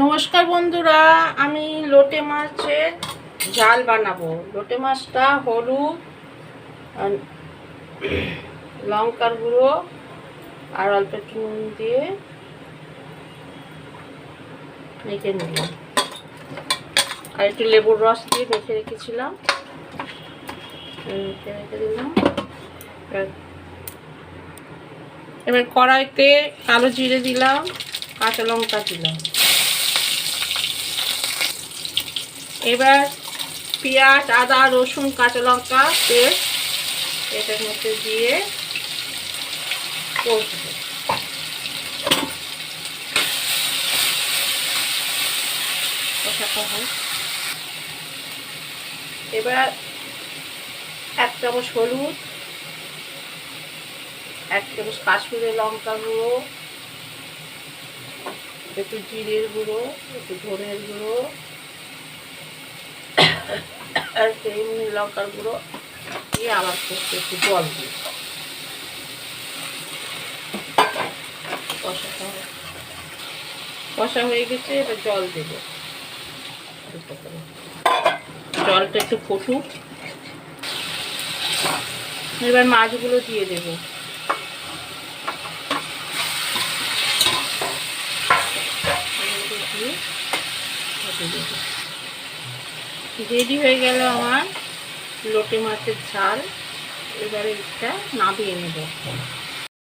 নমস্কার বন্ধুরা, আমি লোটে মাছের ঝাল বানাবো। লোটে মাছটা হলুদ, লঙ্কার গুঁড়ো আর অল্প একটু নুন দিয়ে মেখে নিলাম, আর একটু লেবুর রস দিয়ে মেখে রেখেছিলাম, রেখে দিলাম। এবার কড়াইতে কালো জিরে দিলাম, কাঁচা লঙ্কা দিলাম। এবার পেঁয়াজ, আদা, রসুন, কাঁচা লঙ্কা পেস্ট এটার মধ্যে দিয়ে কষবো। কষাতে হয়। এবার 1 চামচ হলুদ, 1 চামচ কাশ্মীরি লঙ্কা গুঁড়ো, একটু জিরের গুঁড়ো, একটু ধনের গুঁড়ো আর এমনি লঙ্কার গুঁড়ো দিয়ে আবার একটু জল দিই। কষা হয়ে গেছে, এবার জল দেব। জলটা একটু ফুটুক, এবার মাছগুলো দিয়ে দেব। রেডি হয়ে গেল আমার লোটে মাছের ঝাল। এবারে এটা নামিয়ে নেব।